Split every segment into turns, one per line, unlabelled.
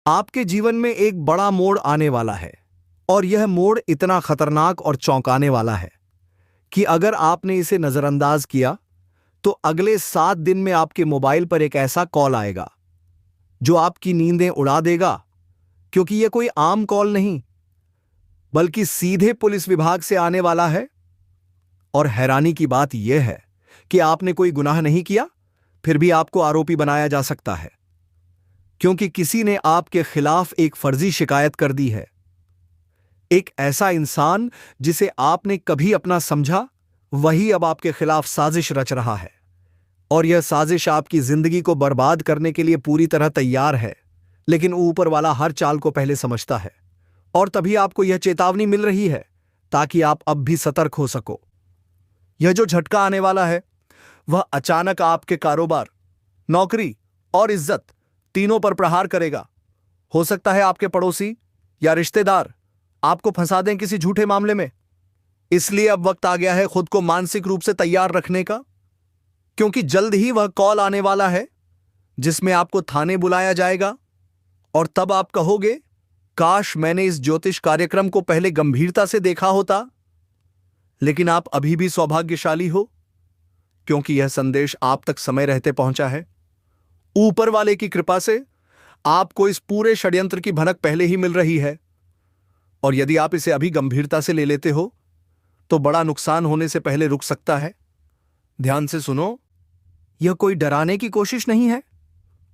आपके जीवन में एक बड़ा मोड़ आने वाला है और यह मोड़ इतना खतरनाक और चौंकाने वाला है कि अगर आपने इसे नजरअंदाज किया तो अगले 7 दिन में आपके मोबाइल पर एक ऐसा कॉल आएगा जो आपकी नींदें उड़ा देगा, क्योंकि यह कोई आम कॉल नहीं बल्कि सीधे पुलिस विभाग से आने वाला है। और हैरानी की बात यह है कि आपने कोई गुनाह नहीं किया, फिर भी आपको आरोपी बनाया जा सकता है, क्योंकि किसी ने आपके खिलाफ एक फर्जी शिकायत कर दी है। एक ऐसा इंसान जिसे आपने कभी अपना समझा, वही अब आपके खिलाफ साजिश रच रहा है। और यह साजिश आपकी जिंदगी को बर्बाद करने के लिए पूरी तरह तैयार है, लेकिन ऊपर वाला हर चाल को पहले समझता है और तभी आपको यह चेतावनी मिल रही है ताकि आप अब भी सतर्क हो सको। यह जो झटका आने वाला है वह अचानक आपके कारोबार, नौकरी और इज्जत तीनों पर प्रहार करेगा। हो सकता है आपके पड़ोसी या रिश्तेदार आपको फंसा दें किसी झूठे मामले में। इसलिए अब वक्त आ गया है खुद को मानसिक रूप से तैयार रखने का, क्योंकि जल्द ही वह कॉल आने वाला है जिसमें आपको थाने बुलाया जाएगा और तब आप कहोगे, काश मैंने इस ज्योतिष कार्यक्रम को पहले गंभीरता से देखा होता। लेकिन आप अभी भी सौभाग्यशाली हो, क्योंकि यह संदेश आप तक समय रहते पहुंचा है। ऊपर वाले की कृपा से आपको इस पूरे षड्यंत्र की भनक पहले ही मिल रही है, और यदि आप इसे अभी गंभीरता से ले लेते हो तो बड़ा नुकसान होने से पहले रुक सकता है। ध्यान से सुनो, यह कोई डराने की कोशिश नहीं है,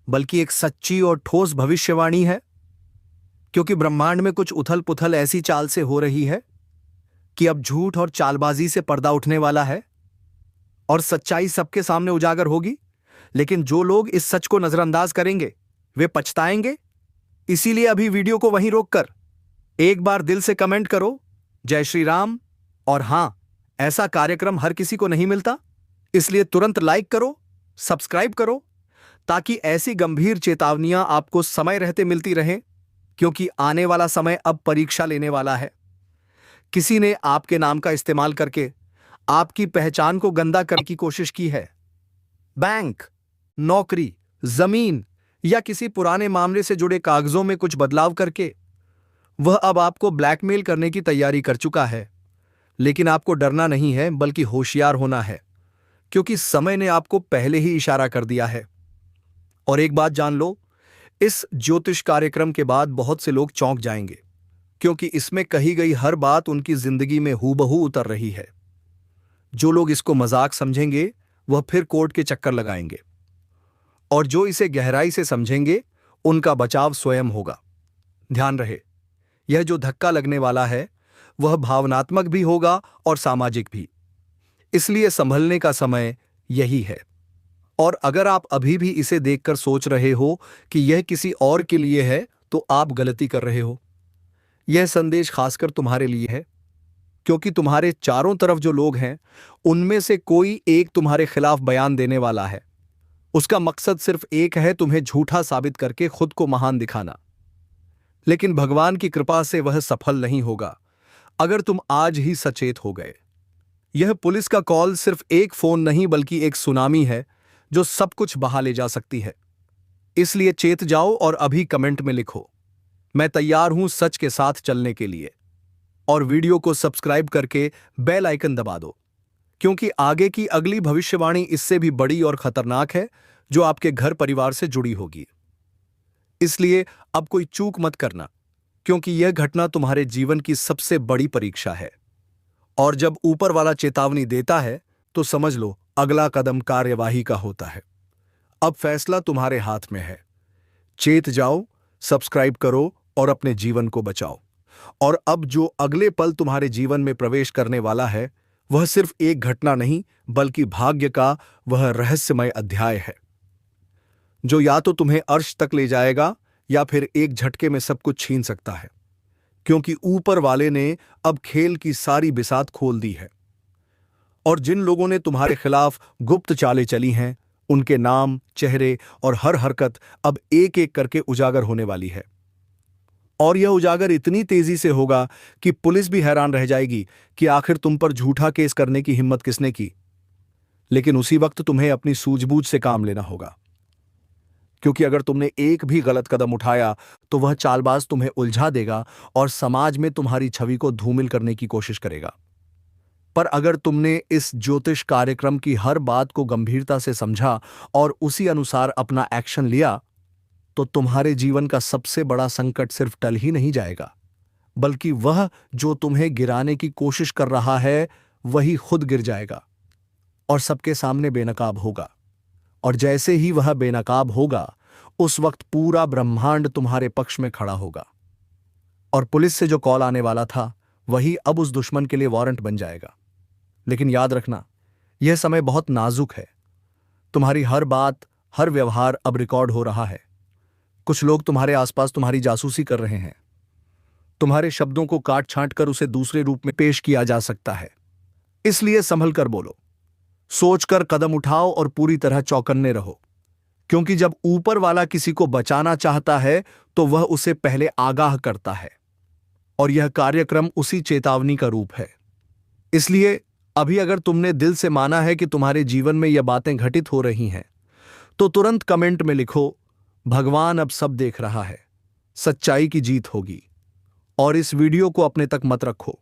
बल्कि एक सच्ची और ठोस भविष्यवाणी है, क्योंकि ब्रह्मांड में कुछ उथल पुथल ऐसी चाल से हो रही है कि अब झूठ और चालबाजी से पर्दा उठने वाला है और सच्चाई सबके सामने उजागर होगी। लेकिन जो लोग इस सच को नजरअंदाज करेंगे वे पछताएंगे। इसीलिए अभी वीडियो को वहीं रोककर एक बार दिल से कमेंट करो, जय श्री राम। और हां, ऐसा कार्यक्रम हर किसी को नहीं मिलता, इसलिए तुरंत लाइक करो, सब्सक्राइब करो, ताकि ऐसी गंभीर चेतावनियां आपको समय रहते मिलती रहें, क्योंकि आने वाला समय अब परीक्षा लेने वाला है। किसी ने आपके नाम का इस्तेमाल करके आपकी पहचान को गंदा करने की कोशिश की है। बैंक, नौकरी, जमीन या किसी पुराने मामले से जुड़े कागजों में कुछ बदलाव करके वह अब आपको ब्लैकमेल करने की तैयारी कर चुका है। लेकिन आपको डरना नहीं है, बल्कि होशियार होना है, क्योंकि समय ने आपको पहले ही इशारा कर दिया है। और एक बात जान लो, इस ज्योतिष कार्यक्रम के बाद बहुत से लोग चौंक जाएंगे, क्योंकि इसमें कही गई हर बात उनकी जिंदगी में हूबहू उतर रही है। जो लोग इसको मजाक समझेंगे वह फिर कोर्ट के चक्कर लगाएंगे, और जो इसे गहराई से समझेंगे उनका बचाव स्वयं होगा। ध्यान रहे, यह जो धक्का लगने वाला है वह भावनात्मक भी होगा और सामाजिक भी, इसलिए संभलने का समय यही है। और अगर आप अभी भी इसे देखकर सोच रहे हो कि यह किसी और के लिए है, तो आप गलती कर रहे हो। यह संदेश खासकर तुम्हारे लिए है, क्योंकि तुम्हारे चारों तरफ जो लोग हैं उनमें से कोई एक तुम्हारे खिलाफ बयान देने वाला है। उसका मकसद सिर्फ एक है, तुम्हें झूठा साबित करके खुद को महान दिखाना। लेकिन भगवान की कृपा से वह सफल नहीं होगा अगर तुम आज ही सचेत हो गए। यह पुलिस का कॉल सिर्फ एक फोन नहीं, बल्कि एक सुनामी है जो सब कुछ बहा ले जा सकती है। इसलिए चेत जाओ और अभी कमेंट में लिखो, मैं तैयार हूं सच के साथ चलने के लिए। और वीडियो को सब्सक्राइब करके बेल आइकन दबा दो, क्योंकि आगे की अगली भविष्यवाणी इससे भी बड़ी और खतरनाक है, जो आपके घर परिवार से जुड़ी होगी। इसलिए अब कोई चूक मत करना, क्योंकि यह घटना तुम्हारे जीवन की सबसे बड़ी परीक्षा है। और जब ऊपर वाला चेतावनी देता है तो समझ लो अगला कदम कार्यवाही का होता है। अब फैसला तुम्हारे हाथ में है। चेत जाओ, सब्सक्राइब करो और अपने जीवन को बचाओ। और अब जो अगले पल तुम्हारे जीवन में प्रवेश करने वाला है वह सिर्फ एक घटना नहीं, बल्कि भाग्य का वह रहस्यमय अध्याय है, जो या तो तुम्हें अर्श तक ले जाएगा या फिर एक झटके में सब कुछ छीन सकता है, क्योंकि ऊपर वाले ने अब खेल की सारी बिसात खोल दी है। और जिन लोगों ने तुम्हारे खिलाफ गुप्त चालें चली हैं, उनके नाम, चेहरे और हर हरकत अब एक एक करके उजागर होने वाली है। और यह उजागर इतनी तेजी से होगा कि पुलिस भी हैरान रह जाएगी कि आखिर तुम पर झूठा केस करने की हिम्मत किसने की। लेकिन उसी वक्त तुम्हें अपनी सूझबूझ से काम लेना होगा, क्योंकि अगर तुमने एक भी गलत कदम उठाया तो वह चालबाज तुम्हें उलझा देगा और समाज में तुम्हारी छवि को धूमिल करने की कोशिश करेगा। पर अगर तुमने इस ज्योतिष कार्यक्रम की हर बात को गंभीरता से समझा और उसी अनुसार अपना एक्शन लिया, तो तुम्हारे जीवन का सबसे बड़ा संकट सिर्फ टल ही नहीं जाएगा, बल्कि वह जो तुम्हें गिराने की कोशिश कर रहा है वही खुद गिर जाएगा और सबके सामने बेनकाब होगा। और जैसे ही वह बेनकाब होगा, उस वक्त पूरा ब्रह्मांड तुम्हारे पक्ष में खड़ा होगा। और पुलिस से जो कॉल आने वाला था वही अब उस दुश्मन के लिए वारंट बन जाएगा। लेकिन याद रखना, यह समय बहुत नाजुक है। तुम्हारी हर बात, हर व्यवहार अब रिकॉर्ड हो रहा है। कुछ लोग तुम्हारे आसपास तुम्हारी जासूसी कर रहे हैं। तुम्हारे शब्दों को काट छांट कर उसे दूसरे रूप में पेश किया जा सकता है। इसलिए संभल कर बोलो, सोचकर कदम उठाओ और पूरी तरह चौकन्ने रहो, क्योंकि जब ऊपर वाला किसी को बचाना चाहता है तो वह उसे पहले आगाह करता है, और यह कार्यक्रम उसी चेतावनी का रूप है। इसलिए अभी अगर तुमने दिल से माना है कि तुम्हारे जीवन में यह बातें घटित हो रही हैं, तो तुरंत कमेंट में लिखो, भगवान अब सब देख रहा है, सच्चाई की जीत होगी। और इस वीडियो को अपने तक मत रखो,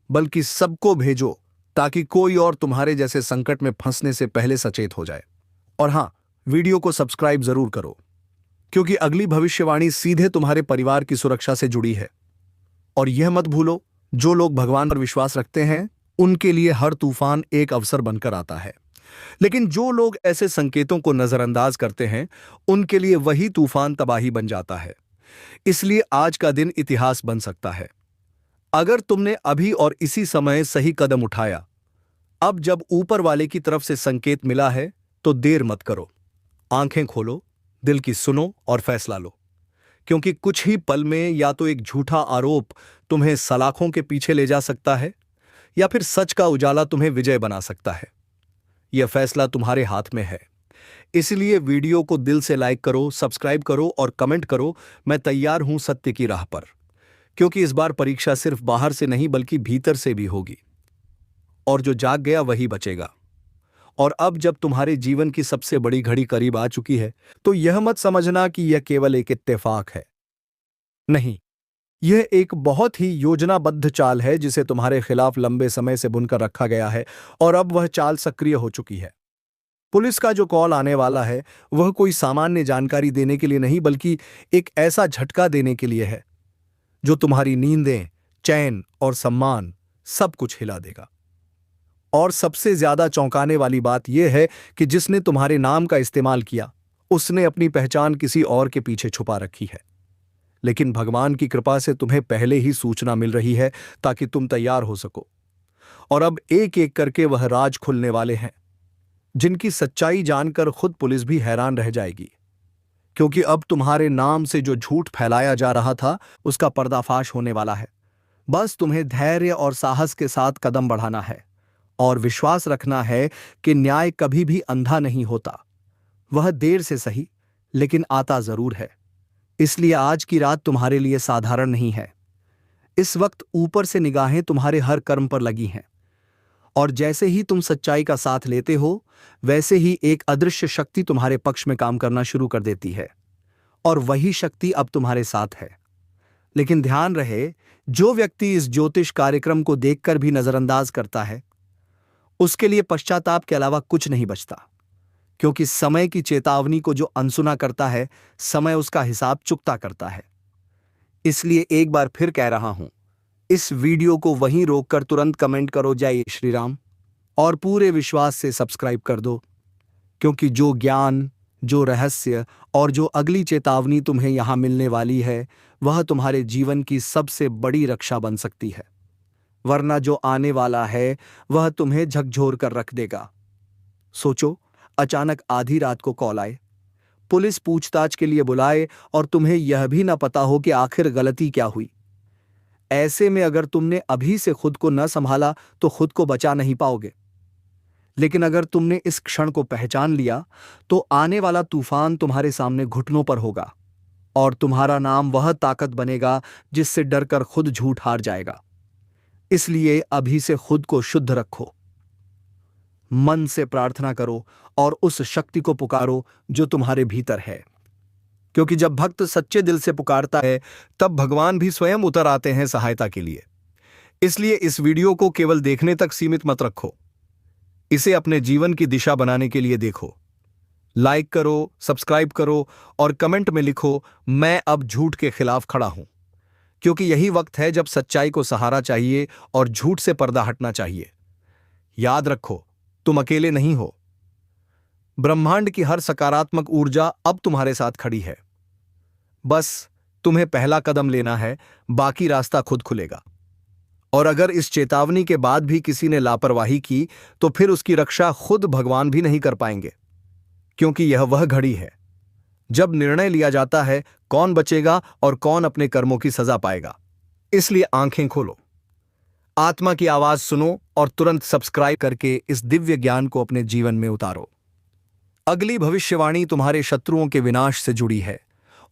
बल्कि सबको भेजो, ताकि कोई और तुम्हारे जैसे संकट में फंसने से पहले सचेत हो जाए। और हां, वीडियो को सब्सक्राइब जरूर करो, क्योंकि अगली भविष्यवाणी सीधे तुम्हारे परिवार की सुरक्षा से जुड़ी है। और यह मत भूलो, जो लोग भगवान पर विश्वास रखते हैं उनके लिए हर तूफान एक अवसर बनकर आता है, लेकिन जो लोग ऐसे संकेतों को नजरअंदाज करते हैं उनके लिए वही तूफान तबाही बन जाता है। इसलिए आज का दिन इतिहास बन सकता है अगर तुमने अभी और इसी समय सही कदम उठाया। अब जब ऊपर वाले की तरफ से संकेत मिला है तो देर मत करो, आंखें खोलो, दिल की सुनो और फैसला लो, क्योंकि कुछ ही पल में या तो एक झूठा आरोप तुम्हें सलाखों के पीछे ले जा सकता है, या फिर सच का उजाला तुम्हें विजय बना सकता है। यह फैसला तुम्हारे हाथ में है। इसलिए वीडियो को दिल से लाइक करो, सब्सक्राइब करो और कमेंट करो, मैं तैयार हूं सत्य की राह पर, क्योंकि इस बार परीक्षा सिर्फ बाहर से नहीं बल्कि भीतर से भी होगी, और जो जाग गया वही बचेगा। और अब जब तुम्हारे जीवन की सबसे बड़ी घड़ी करीब आ चुकी है, तो यह मत समझना कि यह केवल एक इत्तेफाक है। नहीं, यह एक बहुत ही योजनाबद्ध चाल है जिसे तुम्हारे खिलाफ लंबे समय से बुनकर रखा गया है, और अब वह चाल सक्रिय हो चुकी है। पुलिस का जो कॉल आने वाला है वह कोई सामान्य जानकारी देने के लिए नहीं, बल्कि एक ऐसा झटका देने के लिए है जो तुम्हारी नींदें, चैन और सम्मान सब कुछ हिला देगा। और सबसे ज्यादा चौंकाने वाली बात यह है कि जिसने तुम्हारे नाम का इस्तेमाल किया उसने अपनी पहचान किसी और के पीछे छुपा रखी है। लेकिन भगवान की कृपा से तुम्हें पहले ही सूचना मिल रही है ताकि तुम तैयार हो सको। और अब एक एक करके वह राज खुलने वाले हैं जिनकी सच्चाई जानकर खुद पुलिस भी हैरान रह जाएगी, क्योंकि अब तुम्हारे नाम से जो झूठ फैलाया जा रहा था उसका पर्दाफाश होने वाला है। बस तुम्हें धैर्य और साहस के साथ कदम बढ़ाना है और विश्वास रखना है कि न्याय कभी भी अंधा नहीं होता। वह देर से सही लेकिन आता जरूर है। इसलिए आज की रात तुम्हारे लिए साधारण नहीं है। इस वक्त ऊपर से निगाहें तुम्हारे हर कर्म पर लगी हैं, और जैसे ही तुम सच्चाई का साथ लेते हो वैसे ही एक अदृश्य शक्ति तुम्हारे पक्ष में काम करना शुरू कर देती है, और वही शक्ति अब तुम्हारे साथ है। लेकिन ध्यान रहे, जो व्यक्ति इस ज्योतिष कार्यक्रम को देखकर भी नजरअंदाज करता है उसके लिए पश्चाताप के अलावा कुछ नहीं बचता, क्योंकि समय की चेतावनी को जो अनसुना करता है समय उसका हिसाब चुकता करता है। इसलिए एक बार फिर कह रहा हूं, इस वीडियो को वहीं रोककर तुरंत कमेंट करो जय श्री राम, और पूरे विश्वास से सब्सक्राइब कर दो, क्योंकि जो ज्ञान, जो रहस्य और जो अगली चेतावनी तुम्हें यहां मिलने वाली है वह तुम्हारे जीवन की सबसे बड़ी रक्षा बन सकती है। वरना जो आने वाला है वह तुम्हें झकझोर कर रख देगा। सोचो, अचानक आधी रात को कॉल आए, पुलिस पूछताछ के लिए बुलाए और तुम्हें यह भी न पता हो कि आखिर गलती क्या हुई। ऐसे में अगर तुमने अभी से खुद को न संभाला तो खुद को बचा नहीं पाओगे। लेकिन अगर तुमने इस क्षण को पहचान लिया तो आने वाला तूफान तुम्हारे सामने घुटनों पर होगा, और तुम्हारा नाम वह ताकत बनेगा जिससे डरकर खुद झूठ हार जाएगा। इसलिए अभी से खुद को शुद्ध रखो, मन से प्रार्थना करो और उस शक्ति को पुकारो जो तुम्हारे भीतर है। क्योंकि जब भक्त सच्चे दिल से पुकारता है तब भगवान भी स्वयं उतर आते हैं सहायता के लिए। इसलिए इस वीडियो को केवल देखने तक सीमित मत रखो, इसे अपने जीवन की दिशा बनाने के लिए देखो। लाइक करो, सब्सक्राइब करो और कमेंट में लिखो, मैं अब झूठ के खिलाफ खड़ा हूं। क्योंकि यही वक्त है जब सच्चाई को सहारा चाहिए और झूठ से पर्दा हटना चाहिए। याद रखो, तुम अकेले नहीं हो। ब्रह्मांड की हर सकारात्मक ऊर्जा अब तुम्हारे साथ खड़ी है। बस तुम्हें पहला कदम लेना है, बाकी रास्ता खुद खुलेगा। और अगर इस चेतावनी के बाद भी किसी ने लापरवाही की तो फिर उसकी रक्षा खुद भगवान भी नहीं कर पाएंगे। क्योंकि यह वह घड़ी है जब निर्णय लिया जाता है कौन बचेगा और कौन अपने कर्मों की सजा पाएगा। इसलिए आंखें खोलो, आत्मा की आवाज सुनो और तुरंत सब्सक्राइब करके इस दिव्य ज्ञान को अपने जीवन में उतारो। अगली भविष्यवाणी तुम्हारे शत्रुओं के विनाश से जुड़ी है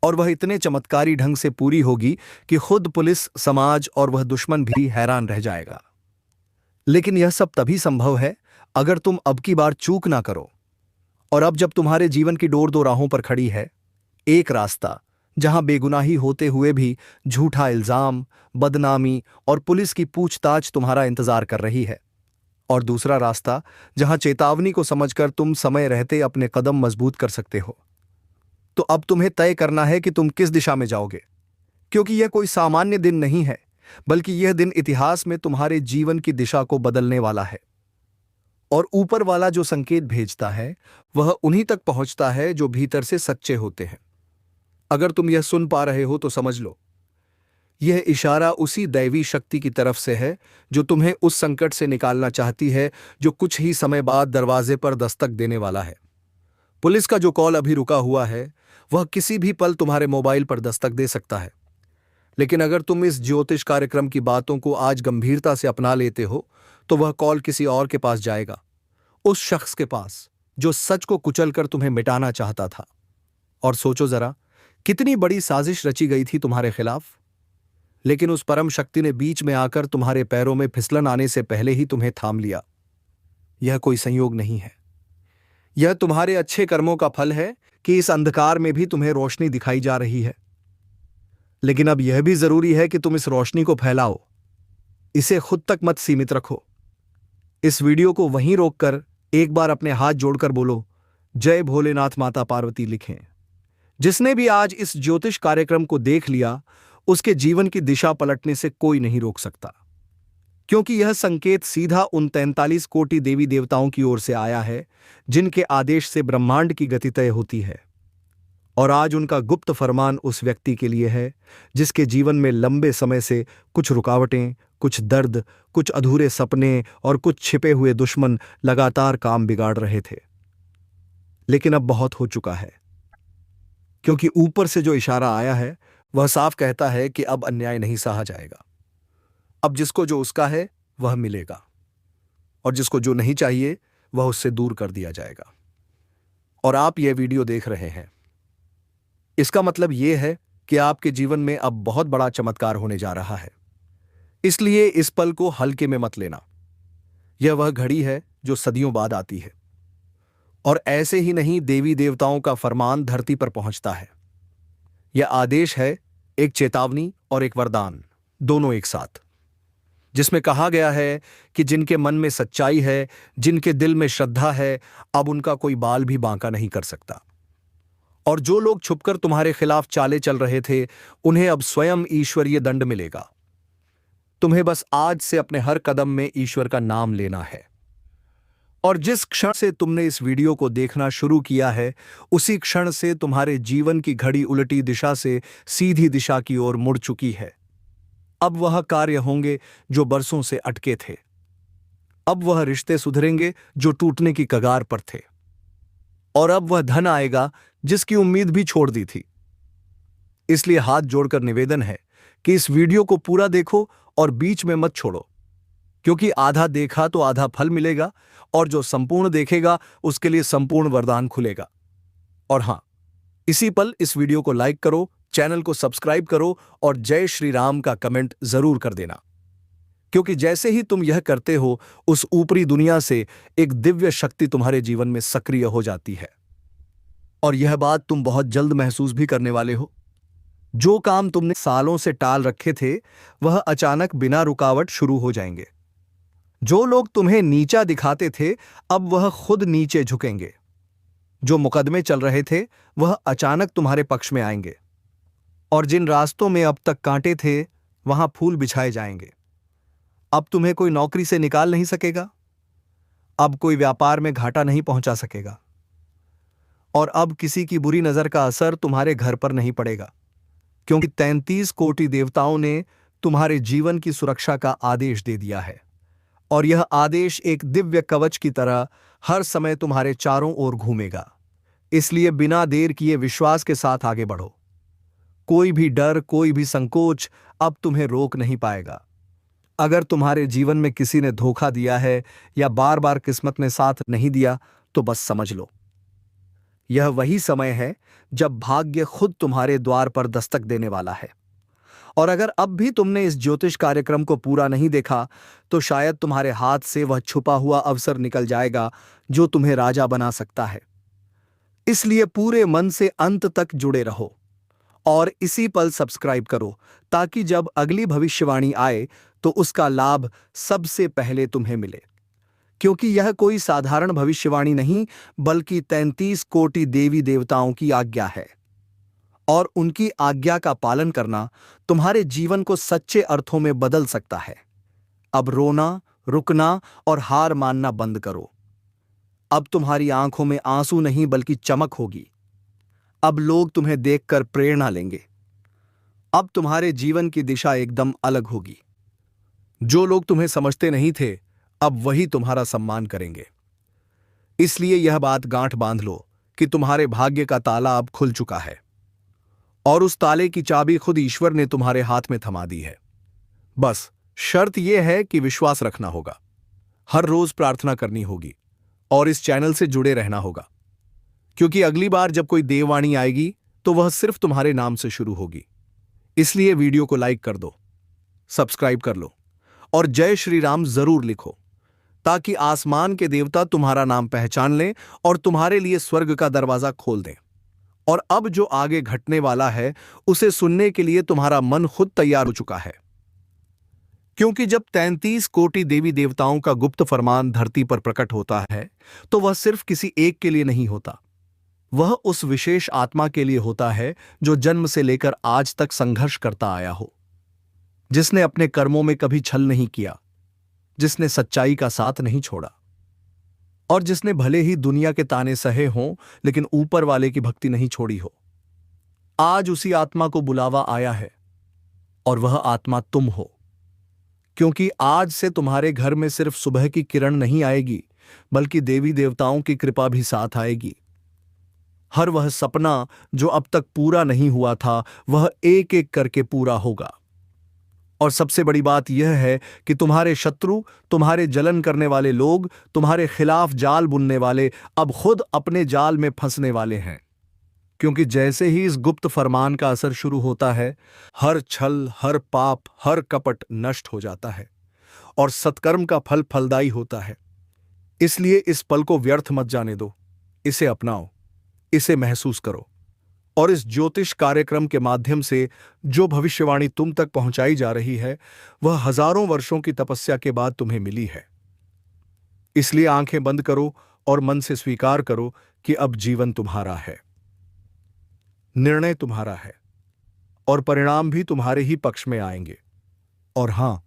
और वह इतने चमत्कारी ढंग से पूरी होगी कि खुद पुलिस, समाज और वह दुश्मन भी हैरान रह जाएगा। लेकिन यह सब तभी संभव है अगर तुम अब की बार चूक ना करो। और अब जब तुम्हारे जीवन की डोर दो राहों पर खड़ी है, एक रास्ता जहां बेगुनाही होते हुए भी झूठा इल्जाम, बदनामी और पुलिस की पूछताछ तुम्हारा इंतजार कर रही है, और दूसरा रास्ता जहां चेतावनी को समझकर तुम समय रहते अपने कदम मजबूत कर सकते हो। तो अब तुम्हें तय करना है कि तुम किस दिशा में जाओगे। क्योंकि यह कोई सामान्य दिन नहीं है, बल्कि यह दिन इतिहास में तुम्हारे जीवन की दिशा को बदलने वाला है। और ऊपर वाला जो संकेत भेजता है वह उन्हीं तक पहुंचता है जो भीतर से सच्चे होते हैं। अगर तुम यह सुन पा रहे हो तो समझ लो, यह इशारा उसी दैवी शक्ति की तरफ से है जो तुम्हें उस संकट से निकालना चाहती है जो कुछ ही समय बाद दरवाजे पर दस्तक देने वाला है। पुलिस का जो कॉल अभी रुका हुआ है वह किसी भी पल तुम्हारे मोबाइल पर दस्तक दे सकता है। लेकिन अगर तुम इस ज्योतिष कार्यक्रम की बातों को आज गंभीरता से अपना लेते हो तो वह कॉल किसी और के पास जाएगा, उस शख्स के पास जो सच को कुचलकर तुम्हें मिटाना चाहता था। और सोचो जरा, कितनी बड़ी साजिश रची गई थी तुम्हारे खिलाफ, लेकिन उस परम शक्ति ने बीच में आकर तुम्हारे पैरों में फिसलन आने से पहले ही तुम्हें थाम लिया। यह कोई संयोग नहीं है, यह तुम्हारे अच्छे कर्मों का फल है कि इस अंधकार में भी तुम्हें रोशनी दिखाई जा रही है। लेकिन अब यह भी जरूरी है कि तुम इस रोशनी को फैलाओ, इसे खुद तक मत सीमित रखो। इस वीडियो को वहीं रोककर एक बार अपने हाथ जोड़कर बोलो, जय भोलेनाथ माता पार्वती लिखें। जिसने भी आज इस ज्योतिष कार्यक्रम को देख लिया उसके जीवन की दिशा पलटने से कोई नहीं रोक सकता। क्योंकि यह संकेत सीधा उन 43 कोटि देवी देवताओं की ओर से आया है जिनके आदेश से ब्रह्मांड की गति तय होती है। और आज उनका गुप्त फरमान उस व्यक्ति के लिए है जिसके जीवन में लंबे समय से कुछ रुकावटें, कुछ दर्द, कुछ अधूरे सपने और कुछ छिपे हुए दुश्मन लगातार काम बिगाड़ रहे थे। लेकिन अब बहुत हो चुका है, क्योंकि ऊपर से जो इशारा आया है वह साफ कहता है कि अब अन्याय नहीं सहा जाएगा। अब जिसको जो उसका है वह मिलेगा, और जिसको जो नहीं चाहिए वह उससे दूर कर दिया जाएगा। और आप यह वीडियो देख रहे हैं, इसका मतलब यह है कि आपके जीवन में अब बहुत बड़ा चमत्कार होने जा रहा है। इसलिए इस पल को हल्के में मत लेना। यह वह घड़ी है जो सदियों बाद आती है, और ऐसे ही नहीं देवी देवताओं का फरमान धरती पर पहुंचता है। यह आदेश है, एक चेतावनी और एक वरदान, दोनों एक साथ, जिसमें कहा गया है कि जिनके मन में सच्चाई है, जिनके दिल में श्रद्धा है, अब उनका कोई बाल भी बांका नहीं कर सकता। और जो लोग छुपकर तुम्हारे खिलाफ चाले चल रहे थे उन्हें अब स्वयं ईश्वरीय दंड मिलेगा। तुम्हें बस आज से अपने हर कदम में ईश्वर का नाम लेना है। और जिस क्षण से तुमने इस वीडियो को देखना शुरू किया है उसी क्षण से तुम्हारे जीवन की घड़ी उलटी दिशा से सीधी दिशा की ओर मुड़ चुकी है। अब वह कार्य होंगे जो बरसों से अटके थे। अब वह रिश्ते सुधरेंगे जो टूटने की कगार पर थे। और अब वह धन आएगा जिसकी उम्मीद भी छोड़ दी थी। इसलिए हाथ जोड़कर निवेदन है कि इस वीडियो को पूरा देखो और बीच में मत छोड़ो, क्योंकि आधा देखा तो आधा फल मिलेगा, और जो संपूर्ण देखेगा उसके लिए संपूर्ण वरदान खुलेगा। और हां, इसी पल इस वीडियो को लाइक करो, चैनल को सब्सक्राइब करो और जय श्री राम का कमेंट जरूर कर देना। क्योंकि जैसे ही तुम यह करते हो उस ऊपरी दुनिया से एक दिव्य शक्ति तुम्हारे जीवन में सक्रिय हो जाती है। और यह बात तुम बहुत जल्द महसूस भी करने वाले हो। जो काम तुमने सालों से टाल रखे थे वह अचानक बिना रुकावट शुरू हो जाएंगे। जो लोग तुम्हें नीचा दिखाते थे अब वह खुद नीचे झुकेंगे। जो मुकदमे चल रहे थे वह अचानक तुम्हारे पक्ष में आएंगे। और जिन रास्तों में अब तक कांटे थे वहां फूल बिछाए जाएंगे। अब तुम्हें कोई नौकरी से निकाल नहीं सकेगा। अब कोई व्यापार में घाटा नहीं पहुंचा सकेगा। और अब किसी की बुरी नजर का असर तुम्हारे घर पर नहीं पड़ेगा, क्योंकि 33 कोटि देवताओं ने तुम्हारे जीवन की सुरक्षा का आदेश दे दिया है। और यह आदेश एक दिव्य कवच की तरह हर समय तुम्हारे चारों ओर घूमेगा। इसलिए बिना देर किए विश्वास के साथ आगे बढ़ो। कोई भी डर, कोई भी संकोच अब तुम्हें रोक नहीं पाएगा। अगर तुम्हारे जीवन में किसी ने धोखा दिया है या बार बार किस्मत ने साथ नहीं दिया तो बस समझ लो, यह वही समय है जब भाग्य खुद तुम्हारे द्वार पर दस्तक देने वाला है। और अगर अब भी तुमने इस ज्योतिष कार्यक्रम को पूरा नहीं देखा तो शायद तुम्हारे हाथ से वह छुपा हुआ अवसर निकल जाएगा जो तुम्हें राजा बना सकता है। इसलिए पूरे मन से अंत तक जुड़े रहो और इसी पल सब्सक्राइब करो, ताकि जब अगली भविष्यवाणी आए तो उसका लाभ सबसे पहले तुम्हें मिले। क्योंकि यह कोई साधारण भविष्यवाणी नहीं, बल्कि 33 कोटि देवी देवताओं की आज्ञा है। और उनकी आज्ञा का पालन करना तुम्हारे जीवन को सच्चे अर्थों में बदल सकता है। अब रोना, रुकना और हार मानना बंद करो। अब तुम्हारी आंखों में आंसू नहीं बल्कि चमक होगी। अब लोग तुम्हें देखकर प्रेरणा लेंगे। अब तुम्हारे जीवन की दिशा एकदम अलग होगी। जो लोग तुम्हें समझते नहीं थे अब वही तुम्हारा सम्मान करेंगे। इसलिए यह बात गांठ बांध लो कि तुम्हारे भाग्य का ताला अब खुल चुका है और उस ताले की चाबी खुद ईश्वर ने तुम्हारे हाथ में थमा दी है। बस शर्त यह है कि विश्वास रखना होगा, हर रोज प्रार्थना करनी होगी और इस चैनल से जुड़े रहना होगा, क्योंकि अगली बार जब कोई देववाणी आएगी तो वह सिर्फ तुम्हारे नाम से शुरू होगी। इसलिए वीडियो को लाइक कर दो, सब्सक्राइब कर लो और जय श्री राम जरूर लिखो, ताकि आसमान के देवता तुम्हारा नाम पहचान लें और तुम्हारे लिए स्वर्ग का दरवाजा खोल दें। और अब जो आगे घटने वाला है उसे सुनने के लिए तुम्हारा मन खुद तैयार हो चुका है। क्योंकि जब 33 कोटि देवी देवताओं का गुप्त फरमान धरती पर प्रकट होता है तो वह सिर्फ किसी एक के लिए नहीं होता, वह उस विशेष आत्मा के लिए होता है जो जन्म से लेकर आज तक संघर्ष करता आया हो, जिसने अपने कर्मों में कभी छल नहीं किया, जिसने सच्चाई का साथ नहीं छोड़ा और जिसने भले ही दुनिया के ताने सहे हों लेकिन ऊपर वाले की भक्ति नहीं छोड़ी हो। आज उसी आत्मा को बुलावा आया है और वह आत्मा तुम हो। क्योंकि आज से तुम्हारे घर में सिर्फ सुबह की किरण नहीं आएगी बल्कि देवी देवताओं की कृपा भी साथ आएगी। हर वह सपना जो अब तक पूरा नहीं हुआ था वह एक एक करके पूरा होगा। और सबसे बड़ी बात यह है कि तुम्हारे शत्रु, तुम्हारे जलन करने वाले लोग, तुम्हारे खिलाफ जाल बुनने वाले अब खुद अपने जाल में फंसने वाले हैं। क्योंकि जैसे ही इस गुप्त फरमान का असर शुरू होता है हर छल, हर पाप, हर कपट नष्ट हो जाता है और सत्कर्म का फल फलदायी होता है। इसलिए इस पल को व्यर्थ मत जाने दो, इसे अपनाओ, इसे महसूस करो। और इस ज्योतिष कार्यक्रम के माध्यम से जो भविष्यवाणी तुम तक पहुंचाई जा रही है वह हजारों वर्षों की तपस्या के बाद तुम्हें मिली है। इसलिए आंखें बंद करो और मन से स्वीकार करो कि अब जीवन तुम्हारा है, निर्णय तुम्हारा है और परिणाम भी तुम्हारे ही पक्ष में आएंगे। और हां,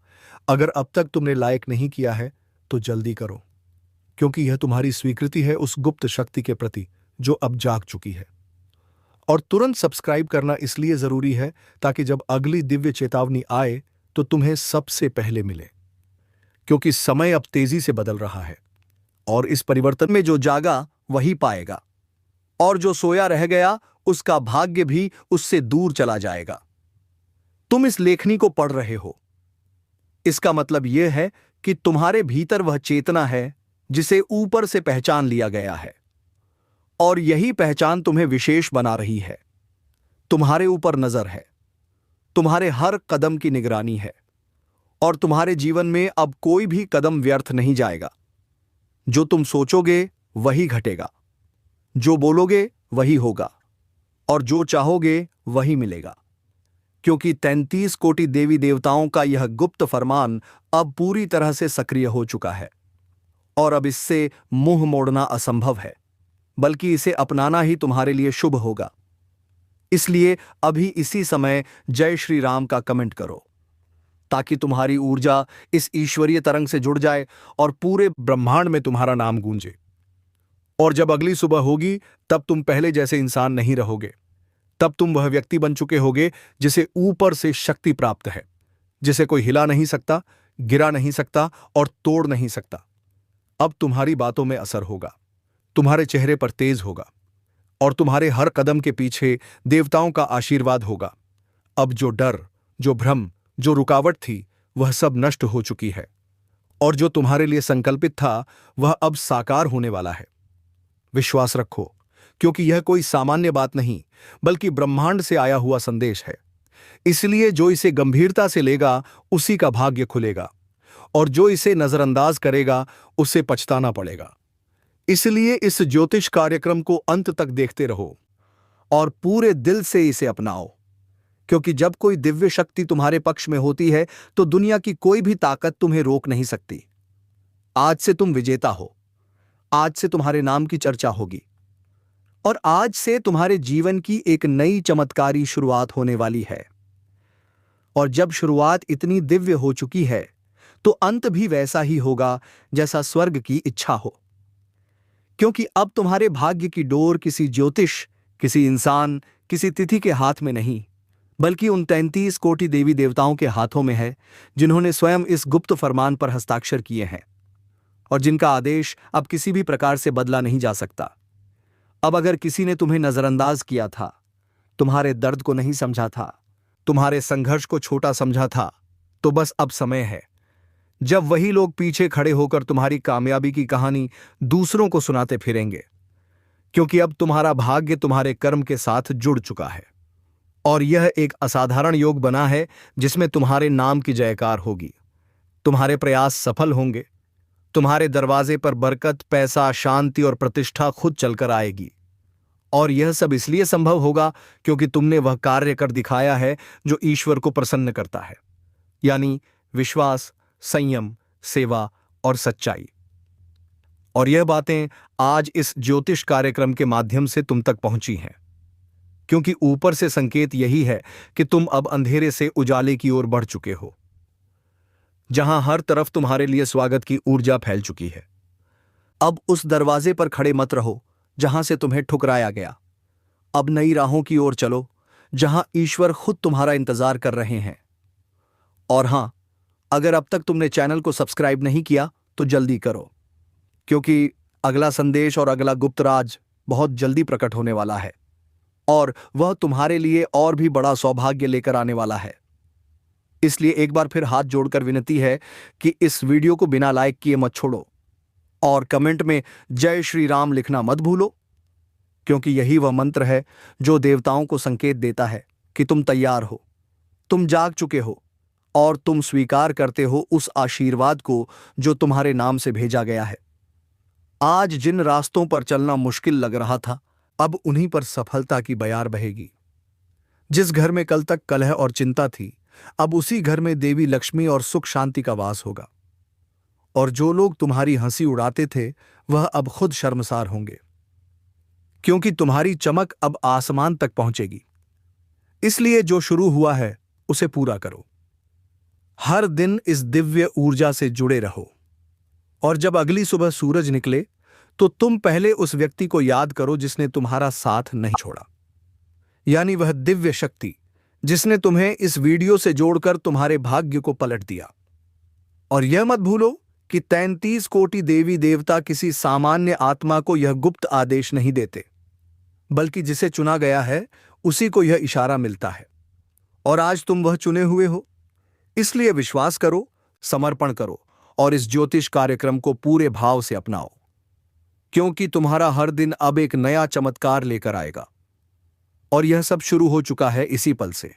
अगर अब तक तुमने लायक नहीं किया है तो जल्दी करो, क्योंकि यह तुम्हारी स्वीकृति है उस गुप्त शक्ति के प्रति जो अब जाग चुकी है। और तुरंत सब्सक्राइब करना इसलिए जरूरी है ताकि जब अगली दिव्य चेतावनी आए तो तुम्हें सबसे पहले मिले। क्योंकि समय अब तेजी से बदल रहा है और इस परिवर्तन में जो जागा वही पाएगा और जो सोया रह गया उसका भाग्य भी उससे दूर चला जाएगा। तुम इस लेखनी को पढ़ रहे हो, इसका मतलब यह है कि तुम्हारे भीतर वह चेतना है जिसे ऊपर से पहचान लिया गया है और यही पहचान तुम्हें विशेष बना रही है। तुम्हारे ऊपर नजर है, तुम्हारे हर कदम की निगरानी है और तुम्हारे जीवन में अब कोई भी कदम व्यर्थ नहीं जाएगा। जो तुम सोचोगे वही घटेगा, जो बोलोगे वही होगा, और जो चाहोगे वही मिलेगा। क्योंकि 33 कोटि देवी देवताओं का यह गुप्त फरमान अब पूरी तरह से सक्रिय हो चुका है, और अब इससे मुंह मोड़ना असंभव है, बल्कि इसे अपनाना ही तुम्हारे लिए शुभ होगा। इसलिए अभी इसी समय जय श्री राम का कमेंट करो, ताकि तुम्हारी ऊर्जा इस ईश्वरीय तरंग से जुड़ जाए और पूरे ब्रह्मांड में तुम्हारा नाम गूंजे। और जब अगली सुबह होगी, तब तुम पहले जैसे इंसान नहीं रहोगे। तब तुम वह व्यक्ति बन चुके होगे जिसे ऊपर से शक्ति प्राप्त है, जिसे कोई हिला नहीं सकता, गिरा नहीं सकता और तोड़ नहीं सकता। अब तुम्हारी बातों में असर होगा, तुम्हारे चेहरे पर तेज होगा, और तुम्हारे हर कदम के पीछे देवताओं का आशीर्वाद होगा। अब जो डर, जो भ्रम, जो रुकावट थी, वह सब नष्ट हो चुकी है, और जो तुम्हारे लिए संकल्पित था वह अब साकार होने वाला है। विश्वास रखो, क्योंकि यह कोई सामान्य बात नहीं, बल्कि ब्रह्मांड से आया हुआ संदेश है। इसलिए जो इसे गंभीरता से लेगा उसी का भाग्य खुलेगा, और जो इसे नजरअंदाज करेगा उसे पछताना पड़ेगा। इसलिए इस ज्योतिष कार्यक्रम को अंत तक देखते रहो और पूरे दिल से इसे अपनाओ, क्योंकि जब कोई दिव्य शक्ति तुम्हारे पक्ष में होती है तो दुनिया की कोई भी ताकत तुम्हें रोक नहीं सकती। आज से तुम विजेता हो, आज से तुम्हारे नाम की चर्चा होगी, और आज से तुम्हारे जीवन की एक नई चमत्कारी शुरुआत होने वाली है। और जब शुरुआत इतनी दिव्य हो चुकी है तो अंत भी वैसा ही होगा जैसा स्वर्ग की इच्छा हो, क्योंकि अब तुम्हारे भाग्य की डोर किसी ज्योतिष, किसी इंसान, किसी तिथि के हाथ में नहीं, बल्कि उन 33 कोटि देवी देवताओं के हाथों में है, जिन्होंने स्वयं इस गुप्त फरमान पर हस्ताक्षर किए हैं, और जिनका आदेश अब किसी भी प्रकार से बदला नहीं जा सकता। अब अगर किसी ने तुम्हें नजरअंदाज किया था, तुम्हारे दर्द को नहीं समझा था, तुम्हारे संघर्ष को छोटा समझा था, तो बस अब समय है जब वही लोग पीछे खड़े होकर तुम्हारी कामयाबी की कहानी दूसरों को सुनाते फिरेंगे, क्योंकि अब तुम्हारा भाग्य तुम्हारे कर्म के साथ जुड़ चुका है, और यह एक असाधारण योग बना है जिसमें तुम्हारे नाम की जयकार होगी। तुम्हारे प्रयास सफल होंगे, तुम्हारे दरवाजे पर बरकत, पैसा, शांति और प्रतिष्ठा खुद चलकर आएगी। और यह सब इसलिए संभव होगा क्योंकि तुमने वह कार्य कर दिखाया है जो ईश्वर को प्रसन्न करता है, यानी विश्वास, संयम, सेवा और सच्चाई। और यह बातें आज इस ज्योतिष कार्यक्रम के माध्यम से तुम तक पहुंची हैं, क्योंकि ऊपर से संकेत यही है कि तुम अब अंधेरे से उजाले की ओर बढ़ चुके हो, जहां हर तरफ तुम्हारे लिए स्वागत की ऊर्जा फैल चुकी है। अब उस दरवाजे पर खड़े मत रहो जहां से तुम्हें ठुकराया गया। अब नई राहों की ओर चलो, जहां ईश्वर खुद तुम्हारा इंतजार कर रहे हैं। और हां, अगर अब तक तुमने चैनल को सब्सक्राइब नहीं किया तो जल्दी करो, क्योंकि अगला संदेश और अगला गुप्त राज बहुत जल्दी प्रकट होने वाला है, और वह तुम्हारे लिए और भी बड़ा सौभाग्य लेकर आने वाला है। इसलिए एक बार फिर हाथ जोड़कर विनती है कि इस वीडियो को बिना लाइक किए मत छोड़ो, और कमेंट में जय श्री राम लिखना मत भूलो, क्योंकि यही वह मंत्र है जो देवताओं को संकेत देता है कि तुम तैयार हो, तुम जाग चुके हो, और तुम स्वीकार करते हो उस आशीर्वाद को जो तुम्हारे नाम से भेजा गया है। आज जिन रास्तों पर चलना मुश्किल लग रहा था, अब उन्हीं पर सफलता की बयार बहेगी। जिस घर में कल तक कलह और चिंता थी, अब उसी घर में देवी लक्ष्मी और सुख शांति का वास होगा। और जो लोग तुम्हारी हंसी उड़ाते थे वह अब खुद शर्मसार होंगे, क्योंकि तुम्हारी चमक अब आसमान तक पहुंचेगी। इसलिए जो शुरू हुआ है उसे पूरा करो। हर दिन इस दिव्य ऊर्जा से जुड़े रहो, और जब अगली सुबह सूरज निकले तो तुम पहले उस व्यक्ति को याद करो जिसने तुम्हारा साथ नहीं छोड़ा, यानी वह दिव्य शक्ति जिसने तुम्हें इस वीडियो से जोड़कर तुम्हारे भाग्य को पलट दिया। और यह मत भूलो कि 33 कोटि देवी देवता किसी सामान्य आत्मा को यह गुप्त आदेश नहीं देते, बल्कि जिसे चुना गया है उसी को यह इशारा मिलता है। और आज तुम वह चुने हुए हो। इसलिए विश्वास करो, समर्पण करो, और इस ज्योतिष कार्यक्रम को पूरे भाव से अपनाओ, क्योंकि तुम्हारा हर दिन अब एक नया चमत्कार लेकर आएगा। और यह सब शुरू हो चुका है इसी पल से।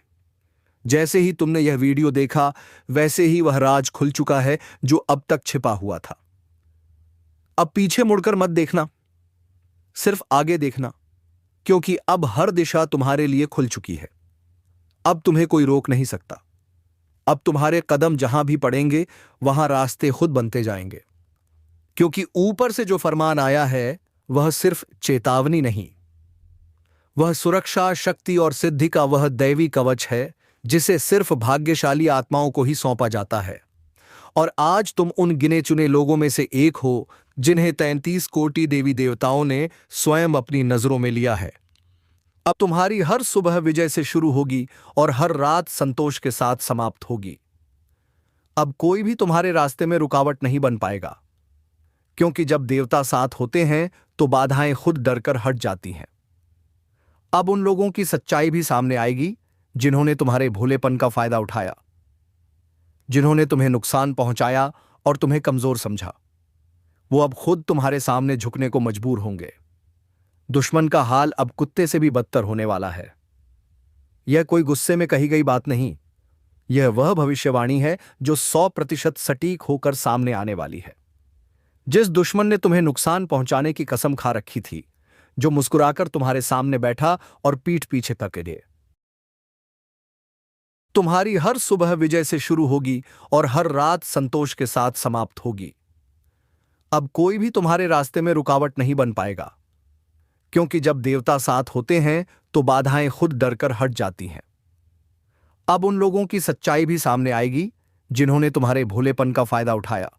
जैसे ही तुमने यह वीडियो देखा, वैसे ही वह राज खुल चुका है जो अब तक छिपा हुआ था। अब पीछे मुड़कर मत देखना, सिर्फ आगे देखना, क्योंकि अब हर दिशा तुम्हारे लिए खुल चुकी है। अब तुम्हें कोई रोक नहीं सकता। अब तुम्हारे कदम जहां भी पड़ेंगे वहां रास्ते खुद बनते जाएंगे, क्योंकि ऊपर से जो फरमान आया है वह सिर्फ चेतावनी नहीं, वह सुरक्षा, शक्ति और सिद्धि का वह दैवी कवच है जिसे सिर्फ भाग्यशाली आत्माओं को ही सौंपा जाता है। और आज तुम उन गिने चुने लोगों में से एक हो जिन्हें 33 कोटि देवी देवताओं ने स्वयं अपनी नजरों में लिया है। अब तुम्हारी हर सुबह विजय से शुरू होगी और हर रात संतोष के साथ समाप्त होगी। अब कोई भी तुम्हारे रास्ते में रुकावट नहीं बन पाएगा, क्योंकि जब देवता साथ होते हैं तो बाधाएं खुद डरकर हट जाती हैं। अब उन लोगों की सच्चाई भी सामने आएगी जिन्होंने तुम्हारे भोलेपन का फायदा उठाया, जिन्होंने तुम्हें नुकसान पहुंचाया और तुम्हें कमजोर समझा। वो अब खुद तुम्हारे सामने झुकने को मजबूर होंगे। दुश्मन का हाल अब कुत्ते से भी बदतर होने वाला है। यह कोई गुस्से में कही गई बात नहीं, यह वह भविष्यवाणी है जो 100% सटीक होकर सामने आने वाली है। जिस दुश्मन ने तुम्हें नुकसान पहुंचाने की कसम खा रखी थी, जो मुस्कुराकर तुम्हारे सामने बैठा और पीठ पीछे तके, तुम्हारी हर सुबह विजय से शुरू होगी और हर रात संतोष के साथ समाप्त होगी। अब कोई भी तुम्हारे रास्ते में रुकावट नहीं बन पाएगा, क्योंकि जब देवता साथ होते हैं तो बाधाएं खुद डरकर हट जाती हैं। अब उन लोगों की सच्चाई भी सामने आएगी जिन्होंने तुम्हारे भोलेपन का फायदा उठाया,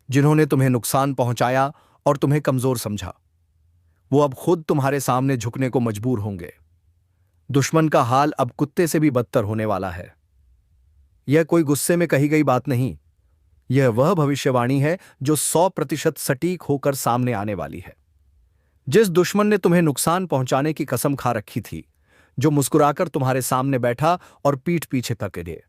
जिन्होंने तुम्हें नुकसान पहुंचाया और तुम्हें कमजोर समझा। वो अब खुद तुम्हारे सामने झुकने को मजबूर होंगे। दुश्मन का हाल अब कुत्ते से भी बदतर होने वाला है। यह कोई गुस्से में कही गई बात नहीं, यह वह भविष्यवाणी है जो 100% सटीक होकर सामने आने वाली है। जिस दुश्मन ने तुम्हें नुकसान पहुंचाने की कसम खा रखी थी, जो मुस्कुराकर तुम्हारे सामने बैठा और पीठ पीछे तके,